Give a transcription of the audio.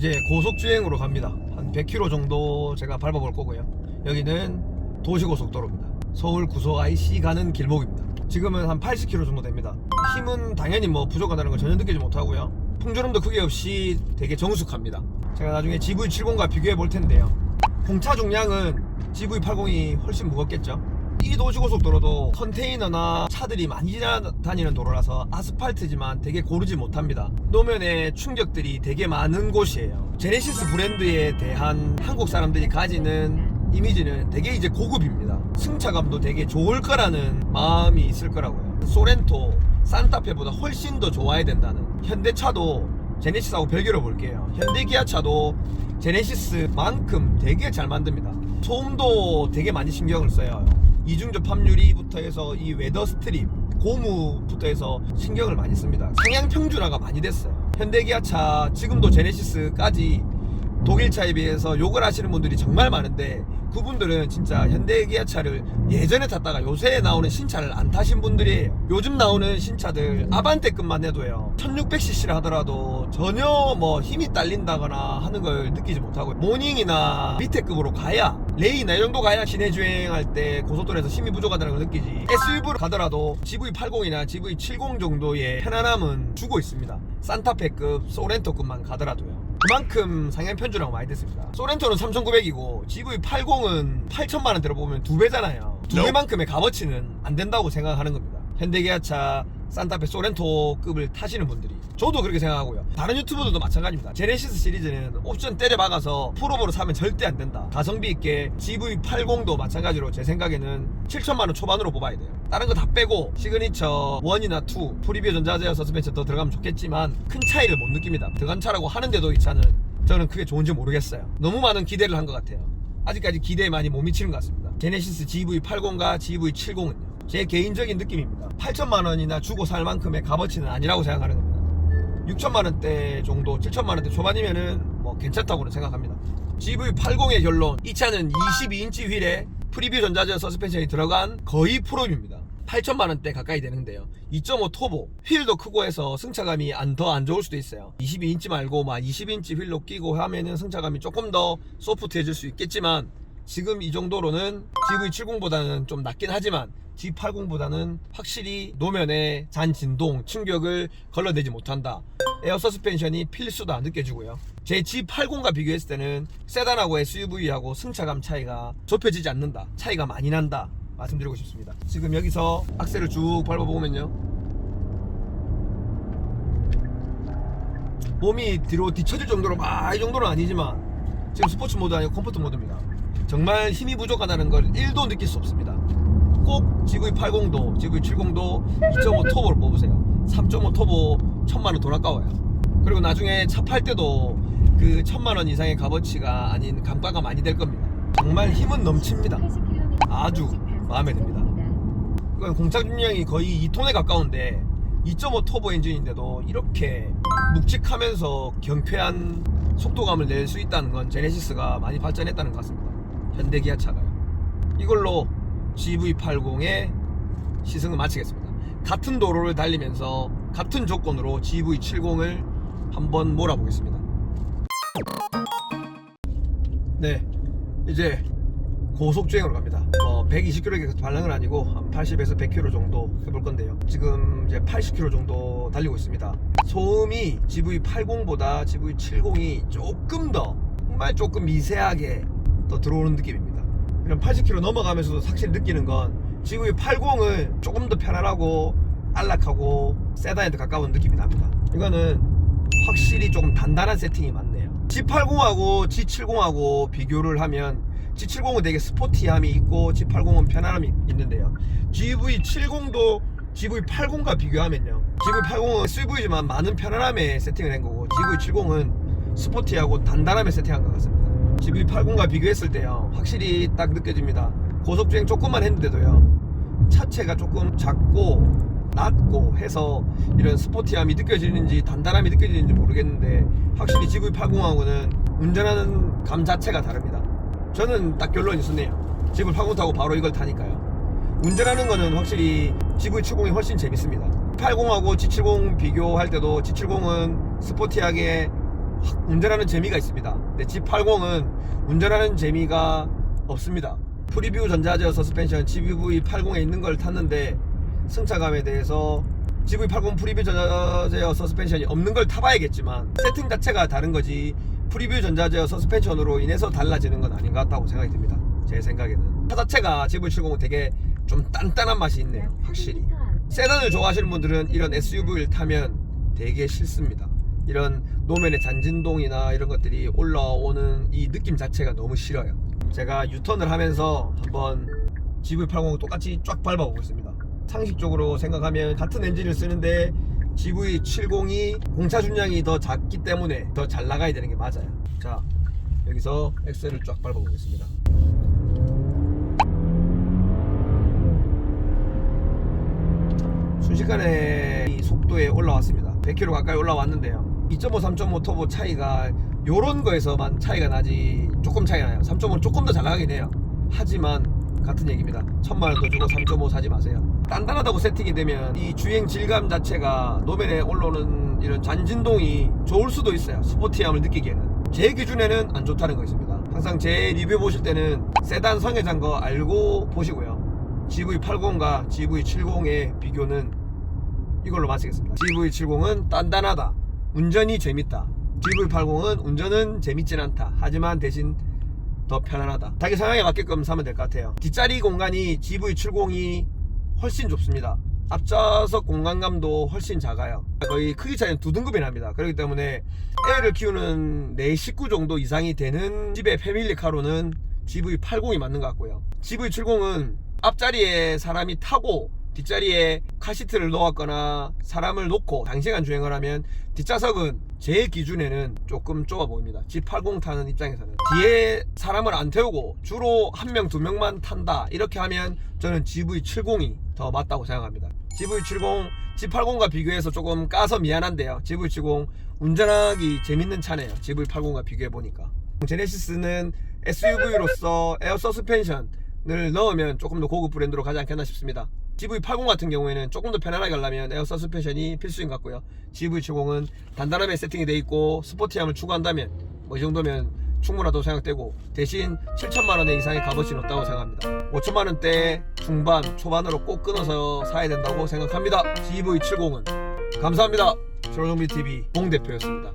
이제 고속주행으로 갑니다. 한 100km 정도 제가 밟아볼 거고요. 여기는 도시고속도로입니다. 서울 구소 IC 가는 길목입니다. 지금은 한 80km 정도 됩니다. 힘은 당연히 뭐 부족하다는 걸 전혀 느끼지 못하고요. 풍조름도 크게 없이 되게 정숙합니다. 제가 나중에 GV70과 비교해 볼 텐데요. 공차 중량은 GV80이 훨씬 무겁겠죠. 이 도시고속도로도 컨테이너나 차들이 많이 지나다니는 도로라서 아스팔트지만 되게 고르지 못합니다. 노면에 충격들이 되게 많은 곳이에요. 제네시스 브랜드에 대한 한국 사람들이 가지는 이미지는 되게 이제 고급입니다. 승차감도 되게 좋을 거라는 마음이 있을 거라고요. 소렌토, 산타페보다 훨씬 더 좋아야 된다는. 현대차도 제네시스하고 별개로 볼게요. 현대 기아차도 제네시스만큼 되게 잘 만듭니다. 소음도 되게 많이 신경을 써요. 이중접 합유리부터 해서 이 웨더 스트립, 고무부터 해서 신경을 많이 씁니다. 상향 평준화가 많이 됐어요. 현대기아차 지금도 제네시스까지 독일차에 비해서 욕을 하시는 분들이 정말 많은데, 그분들은 진짜 현대기아차를 예전에 탔다가 요새 나오는 신차를 안 타신 분들이에요. 요즘 나오는 신차들 아반떼급만 해도요 1600cc라 하더라도 전혀 뭐 힘이 딸린다거나 하는 걸 느끼지 못하고, 모닝이나 밑에 급으로 가야, 레이나 이 정도 가야 시내 주행할 때 고속도로에서 힘이 부족하다는 걸 느끼지, SUV로 가더라도 GV80이나 GV70 정도의 편안함은 주고 있습니다. 산타페급, 소렌토급만 가더라도요. 그만큼 상향 편준화가 많이 됐습니다. 소렌토는 3,900이고 GV80은 8천만원 들어보면 2배잖아요. 2배만큼의 값어치는 안 된다고 생각하는 겁니다. 현대기아차, 산타페, 소렌토급을 타시는 분들이. 저도 그렇게 생각하고요. 다른 유튜버들도 마찬가지입니다. 제네시스 시리즈는 옵션 때려 박아서 풀오버로 사면 절대 안 된다. 가성비 있게. GV80도 마찬가지로 제 생각에는 7천만원 초반으로 뽑아야 돼요. 다른 거 다 빼고 시그니처 1이나 2 프리비오 전자제어 서스펜션 더 들어가면 좋겠지만 큰 차이를 못 느낍니다. 들어간 차라고 하는데도 이 차는 저는 그게 좋은지 모르겠어요. 너무 많은 기대를 한 것 같아요. 아직까지 기대에 많이 못 미치는 것 같습니다. 제네시스 GV80과 GV70은요, 제 개인적인 느낌입니다. 8천만원이나 주고 살 만큼의 값어치는 아니라고 생각하는 겁니다. 6천만원대 정도, 7천만원대 초반이면은 뭐 괜찮다고는 생각합니다. GV80의 결론, 이 차는 22인치 휠에 프리뷰 전자제어 서스펜션이 들어간 거의 프로입니다. 8천만원대 가까이 되는데요. 2.5 터보, 휠도 크고 해서 승차감이 더 안 좋을 수도 있어요. 22인치 말고 막 20인치 휠로 끼고 하면은 승차감이 조금 더 소프트해질 수 있겠지만, 지금 이 정도로는 GV70보다는 좀 낮긴 하지만 G80보다는 확실히 노면에 잔 진동, 충격을 걸러내지 못한다. 에어 서스펜션이 필수다 느껴지고요. 제 G80과 비교했을 때는 세단하고 SUV하고 승차감 차이가 좁혀지지 않는다. 차이가 많이 난다 말씀드리고 싶습니다. 지금 여기서 악셀을 쭉 밟아보면요, 몸이 뒤로 뒤처질 정도로 막 이 정도는 아니지만 지금 스포츠 모드 아니고 컴포트 모드입니다. 정말 힘이 부족하다는 걸 1도 느낄 수 없습니다. 꼭 GV80도 GV70도 2.5 터보를 뽑으세요. 3.5 터보 1000만원 돈 아까워요. 그리고 나중에 차 팔 때도 그 1000만원 이상의 값어치가 아닌 감가가 많이 될 겁니다. 정말 힘은 넘칩니다. 아주 마음에 듭니다. 이건 공차 중량이 거의 2톤에 가까운데 2.5 터보 엔진인데도 이렇게 묵직하면서 경쾌한 속도감을 낼 수 있다는 건 제네시스가 많이 발전했다는 것 같습니다. 현대기아차가요. 이걸로 GV80의 시승을 마치겠습니다. 같은 도로를 달리면서 같은 조건으로 GV70을 한번 몰아보겠습니다. 네, 이제 고속주행으로 갑니다. 120km 발랑은 아니고 한 80에서 100km 정도 해볼 건데요. 지금 이제 80km 정도 달리고 있습니다. 소음이 GV80보다 GV70이 조금 더, 정말 조금 미세하게 더 들어오는 느낌입니다. 이런 80km 넘어가면서도 확실히 느끼는 건 GV80은 조금 더 편안하고 안락하고 세단에 더 가까운 느낌이 납니다. 이거는 확실히 조금 단단한 세팅이 맞네요. G80하고 G70하고 비교를 하면 G70은 되게 스포티함이 있고 G80은 편안함이 있는데요, GV70도 GV80과 비교하면요, GV80은 SUV지만 많은 편안함에 세팅을 한 거고 GV70은 스포티하고 단단함에 세팅한 것 같습니다. GV80과 비교했을 때요, 확실히 딱 느껴집니다. 고속주행 조금만 했는데도요, 차체가 조금 작고 낮고 해서 이런 스포티함이 느껴지는지 단단함이 느껴지는지 모르겠는데, 확실히 GV80하고는 운전하는 감 자체가 다릅니다. 저는 딱 결론이 있었네요. GV80 타고 바로 이걸 타니까요. 운전하는 거는 확실히 GV70이 훨씬 재밌습니다. 80하고 G70 비교할 때도 G70은 스포티하게 운전하는 재미가 있습니다. 근데 G80은 운전하는 재미가 없습니다. 프리뷰 전자제어 서스펜션 GV80에 있는 걸 탔는데 승차감에 대해서 GV80 프리뷰 전자제어 서스펜션이 없는 걸 타봐야겠지만 세팅 자체가 다른 거지 프리뷰 전자제어 서스펜션으로 인해서 달라지는 건 아닌 것 같다고 생각이 듭니다. 제 생각에는 차 자체가 GV70은 되게 좀 단단한 맛이 있네요. 확실히 세단을 좋아하시는 분들은 이런 SUV를 타면 되게 싫습니다. 이런 노면의 잔진동이나 이런 것들이 올라오는 이 느낌 자체가 너무 싫어요. 제가 유턴을 하면서 한번 GV80 똑같이 쫙 밟아보고 있습니다. 상식적으로 생각하면 같은 엔진을 쓰는데 GV70이 공차 중량이 더 작기 때문에 더 잘 나가야 되는 게 맞아요. 자, 여기서 엑셀을 쫙 밟아보겠습니다. 순식간에 이 속도에 올라왔습니다. 100km 가까이 올라왔는데요. 2.5, 3.5 터보 차이가 요런 거에서만 차이가 나지 조금 차이가 나요. 3.5는 조금 더 잘 나가긴 해요. 하지만 같은 얘기입니다. 1000만원 더 주고 3.5 사지 마세요. 단단하다고 세팅이 되면 이 주행 질감 자체가 노면에 올라오는 이런 잔진동이 좋을 수도 있어요. 스포티함을 느끼기에는. 제 기준에는 안 좋다는 거 있습니다. 항상 제 리뷰 보실 때는 세단 성애자인 거 알고 보시고요. GV80과 GV70의 비교는 이걸로 마치겠습니다. GV70은 단단하다, 운전이 재밌다. GV80은 운전은 재밌진 않다. 하지만 대신 더 편안하다. 자기 성향에 맞게끔 사면 될 것 같아요. 뒷자리 공간이 GV70이 훨씬 좁습니다. 앞좌석 공간감도 훨씬 작아요. 거의 크기 차이는 2등급이 납니다. 그렇기 때문에 애를 키우는 내 식구 정도 이상이 되는 집의 패밀리카로는 GV80이 맞는 것 같고요. GV70은 앞자리에 사람이 타고 뒷자리에 카시트를 놓았거나 사람을 놓고 장시간 주행을 하면 뒷좌석은 제 기준에는 조금 좁아 보입니다. G80 타는 입장에서는 뒤에 사람을 안 태우고 주로 1명, 2명만 탄다 이렇게 하면 저는 GV70이 더 맞다고 생각합니다. GV70, G80과 비교해서 조금 까서 미안한데요. GV70 운전하기 재밌는 차네요. GV80과 비교해보니까 제네시스는 SUV로서 에어 서스펜션을 넣으면 조금 더 고급 브랜드로 가지 않겠나 싶습니다. GV80 같은 경우에는 조금 더 편안하게 하려면 에어 서스펜션이 필수인 것 같고요. GV70은 단단함에 세팅이 되어 있고 스포티함을 추구한다면 뭐 이 정도면 충분하다고 생각되고 대신 7천만원의 이상의 값어치는 없다고 생각합니다. 5천만원대 중반 초반으로 꼭 끊어서 사야 된다고 생각합니다. GV70은 감사합니다. 조정비TV 봉 대표였습니다.